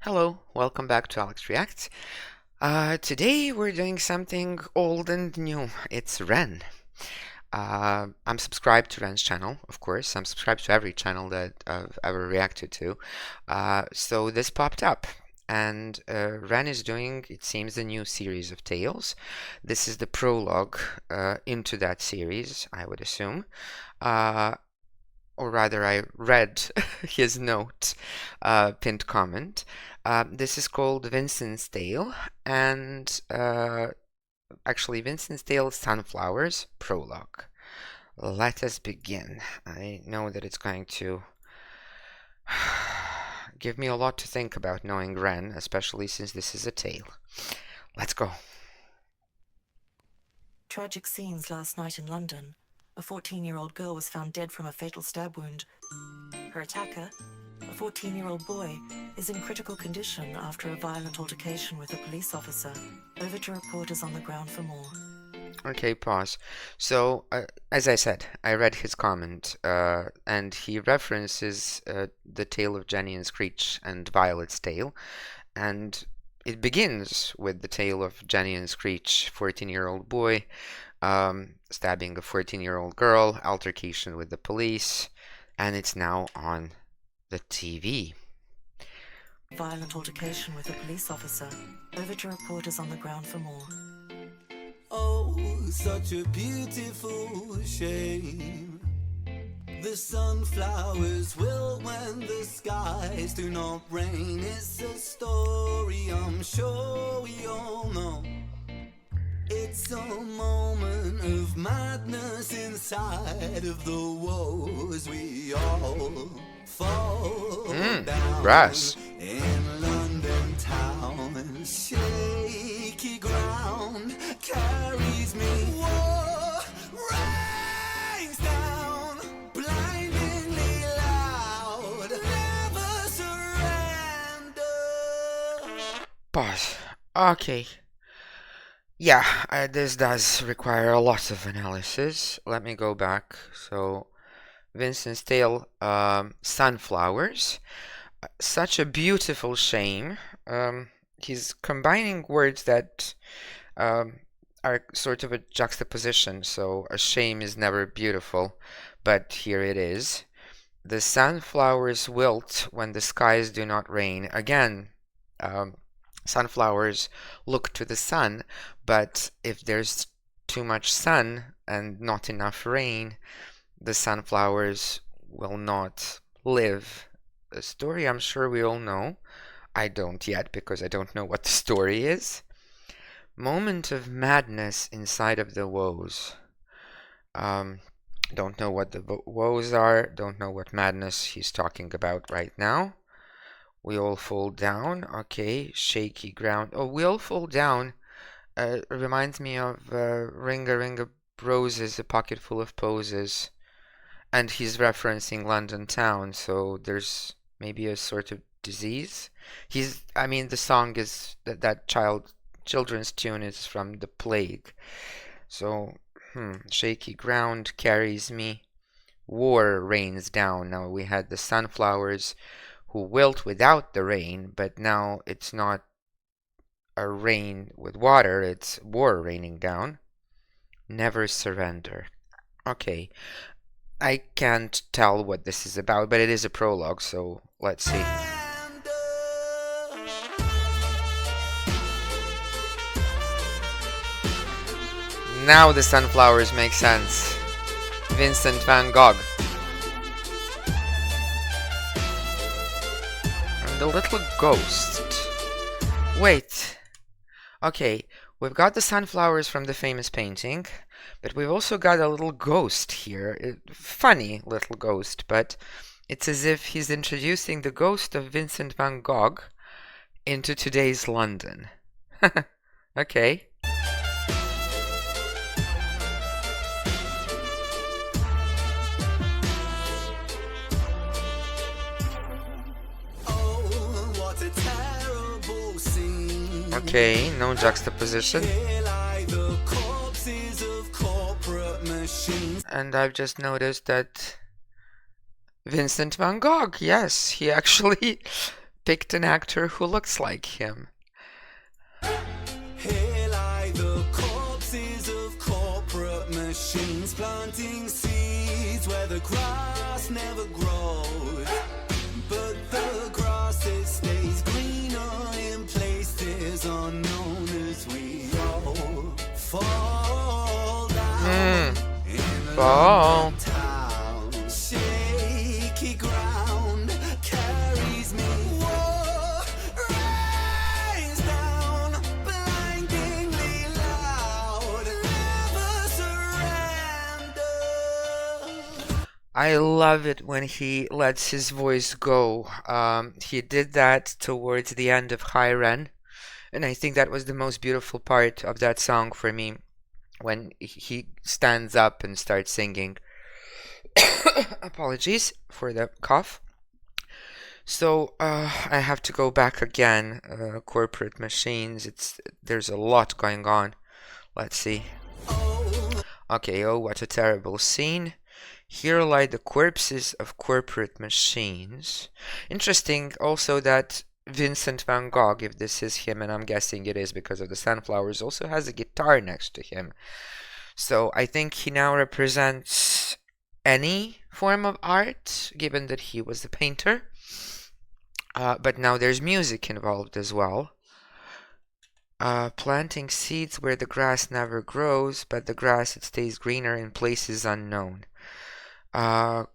Hello, welcome back to Alex Reacts. Today we're doing something old and new. It's Ren. I'm subscribed to Ren's channel, of course. I'm subscribed to every channel that I've ever reacted to. So this popped up, and Ren is doing, it seems, a new series of tales. This is the prologue into that series, I would assume. Or rather, I read his note, pinned comment. This is called Vincent's Tale, and actually, Vincent's Tale Sunflowers Prologue. Let us begin. I know that it's going to give me a lot to think about knowing Ren, especially since this is a tale. Let's go. Tragic scenes last night in London. A 14-year-old girl was found dead from a fatal stab wound. Her attacker, a 14-year-old boy, is in critical condition after a violent altercation with a police officer. Over to reporters on the ground for more. Okay, pause. So, as I said, I read his comment, and he references the tale of Jenny and Screech and Violet's tale, and it begins with the tale of Jenny and Screech, 14-year-old boy, stabbing a 14-year-old girl, altercation with the police, and it's now on the TV. Violent altercation with a police officer. Over to reporters on the ground for more. Oh, such a beautiful shame. The sunflowers will when the skies do not rain. It's a story I'm sure we all know. It's a moment of madness inside of the woes. We all fall down Brass. in London town. Shaky ground carries me. War rains down, blindingly loud. Never surrender. Pause. Okay. Yeah, this does require a lot of analysis. Let me go back. So, Vincent's Tale, Sunflowers. Such a beautiful shame. He's combining words that are sort of a juxtaposition. So, a shame is never beautiful, but here it is. The sunflowers wilt when the skies do not rain. Again, sunflowers look to the sun, but if there's too much sun and not enough rain, the sunflowers will not live. A story I'm sure we all know. I don't yet because I don't know what the story is. Moment of madness inside of the woes. Don't know what the woes are, don't know what madness he's talking about right now. We all fall down. Okay, shaky ground. Oh, we all fall down. Reminds me of Ring a Ring of Roses, A Pocket Full of Poses. And he's referencing London town, so there's maybe a sort of disease. I mean, the song is that children's tune is from the plague. So, shaky ground carries me. War rains down. Now we had the sunflowers who wilt without the rain, but now it's not a rain with water, it's war raining down. Never surrender. Okay, I can't tell what this is about, but it is a prologue, so let's see. Now the sunflowers make sense. Vincent van Gogh. The little ghost. Wait. Okay, we've got the sunflowers from the famous painting, but we've also got a little ghost here. Funny little ghost, but it's as if he's introducing the ghost of Vincent van Gogh into today's London. Okay. Okay, no juxtaposition. And I've just noticed that Vincent van Gogh, yes, he actually picked an actor who looks like him. Here lie the corpses of corporate machines, planting seeds where the grass never grows. But the grass, it stays greener in places unknown as we all fall down in a Fall. London town. Shaky ground carries me. War rains down, blindingly loud. Never surrender. I love it when he lets his voice go. He did that towards the end of High Ren, and I think that was the most beautiful part of that song for me, when he stands up and starts singing. Apologies for the cough. So I have to go back again. Corporate machines. There's a lot going on. Let's see. Okay. Oh, what a terrible scene. Here lie the corpses of corporate machines. Interesting also that Vincent van Gogh, if this is him, and I'm guessing it is because of the sunflowers, also has a guitar next to him. So I think he now represents any form of art, given that he was the painter. But now there's music involved as well. Planting seeds where the grass never grows, but the grass, it stays greener in places unknown.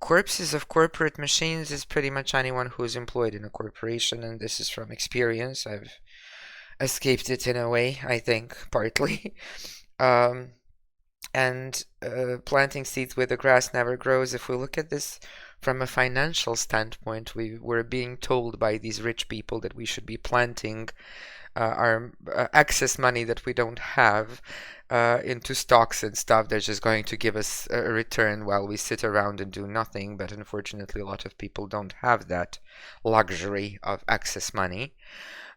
Corpses of corporate machines is pretty much anyone who is employed in a corporation, and this is from experience. I've escaped it in a way, I think, partly. And planting seeds where the grass never grows. If we look at this from a financial standpoint, we were being told by these rich people that we should be planting our excess money that we don't have into stocks and stuff that's just going to give us a return while we sit around and do nothing. But unfortunately, a lot of people don't have that luxury of excess money.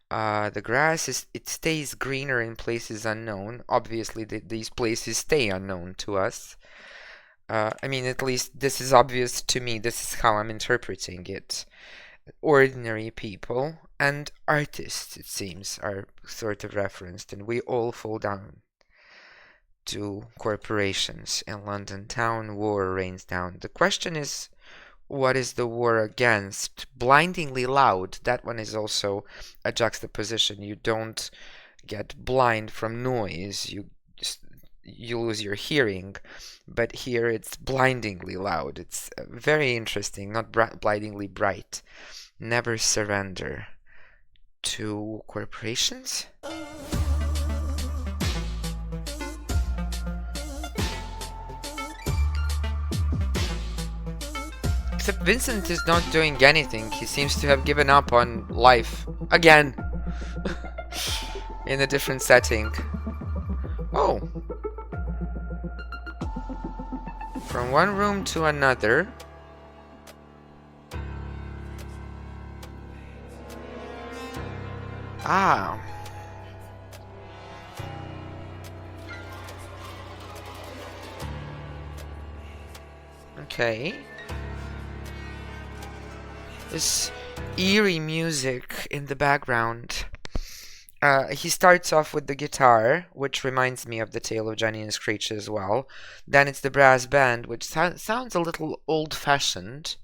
The grass it stays greener in places unknown. Obviously, these places stay unknown to us. I mean, at least this is obvious to me. This is how I'm interpreting it. Ordinary people and artists, it seems, are sort of referenced, and we all fall down to corporations in London town. War rains down. The question is, what is the war against? Blindingly loud. That one is also a juxtaposition. You don't get blind from noise. You lose your hearing. But here it's blindingly loud. It's very interesting. Not blindingly bright. Never surrender to corporations. Except Vincent is not doing anything. He seems to have given up on life. Again. In a different setting. Oh. From one room to another. Ah. Okay. This eerie music in the background. He starts off with the guitar, which reminds me of the Tale of Johnny and Screech as well. Then it's the brass band, which sounds a little old-fashioned.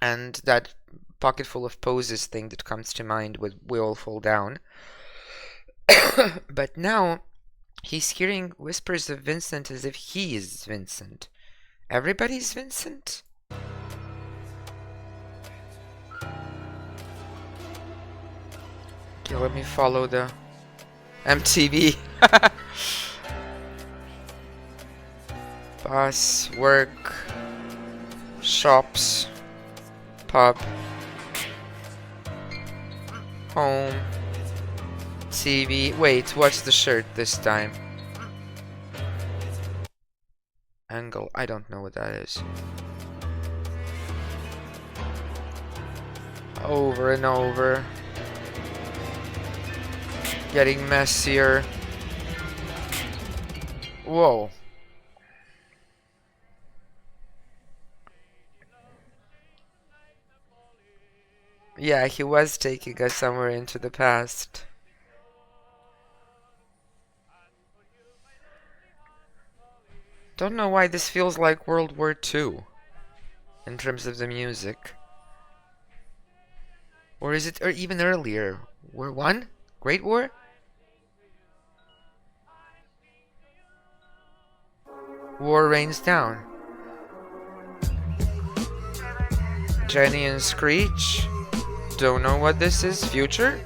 And that pocketful of poses thing that comes to mind with We All Fall Down. But now he's hearing whispers of Vincent as if he is Vincent. Everybody's Vincent? Okay, let me follow the MTV. Bus, work, shops, pub, home, TV. Wait, what's the shirt this time? Angle. I don't know what that is. Over and over. Getting messier. Whoa. Yeah, he was taking us somewhere into the past. Don't know why this feels like World War II in terms of the music. Or is it or even earlier? War One? Great War? War rains down. Jenny and Screech. Don't know what this is. Future?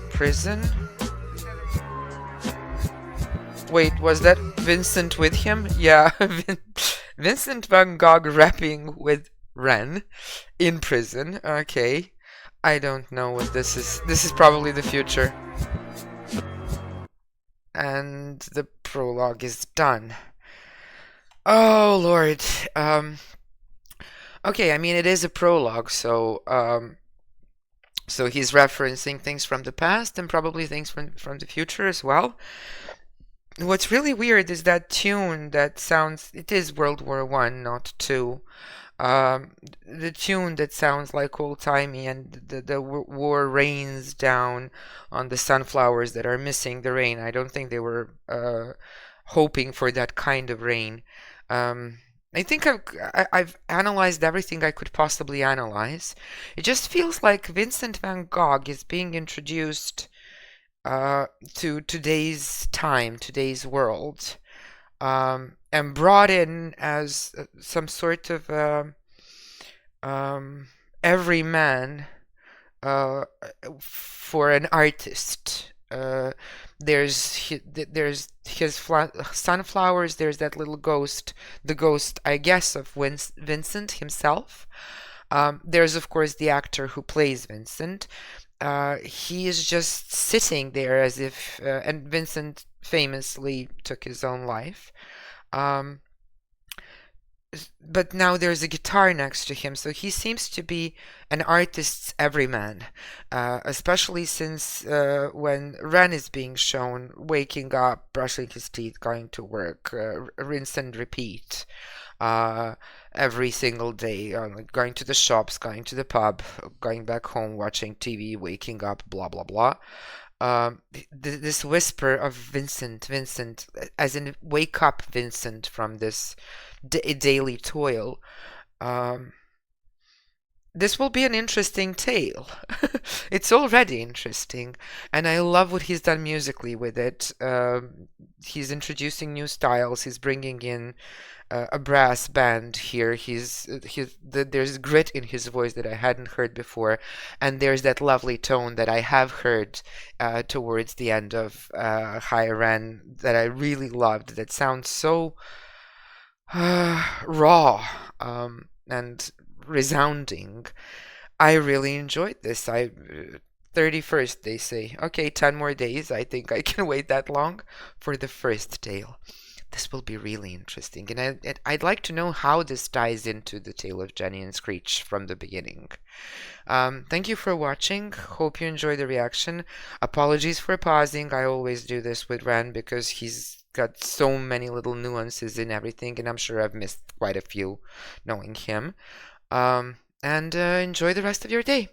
Prison? Wait, was that Vincent with him? Yeah, Vincent van Gogh rapping with Ren in prison. Okay. I don't know what this is. This is probably the future. And the prologue is done. Oh, Lord. Okay, I mean, it is a prologue, so so he's referencing things from the past and probably things from the future as well. What's really weird is that tune that sounds, it is World War One, not two. The tune that sounds like old-timey, and the war rains down on the sunflowers that are missing the rain. I don't think they were hoping for that kind of rain. I think I've analyzed everything I could possibly analyze. It just feels like Vincent van Gogh is being introduced to today's time, today's world, and brought in as some sort of everyman for an artist. There's his sunflowers. There's that little ghost, the ghost, I guess, of Vincent himself. There's of course the actor who plays Vincent. He is just sitting there as if, and Vincent famously took his own life. Um, but now there's a guitar next to him, so he seems to be an artist's everyman, especially since when Ren is being shown waking up, brushing his teeth, going to work, rinse and repeat every single day, like going to the shops, going to the pub, going back home, watching TV, waking up, blah blah blah. This whisper of Vincent, Vincent, as in wake up, Vincent, from this daily toil. Um, this will be an interesting tale. It's already interesting, and I love what he's done musically with it. He's introducing new styles. He's bringing in a brass band here. There's grit in his voice that I hadn't heard before, and there's that lovely tone that I have heard towards the end of High Ren that I really loved. That sounds so raw and resounding. I really enjoyed this. 31st, they say. Okay, 10 more days. I think I can wait that long for the first tale. This will be really interesting, and I'd like to know how this ties into the tale of Jenny and Screech from the beginning. Thank you for watching. Hope you enjoyed the reaction. Apologies for pausing. I always do this with Ren because he's got so many little nuances in everything, and I'm sure I've missed quite a few knowing him. And enjoy the rest of your day.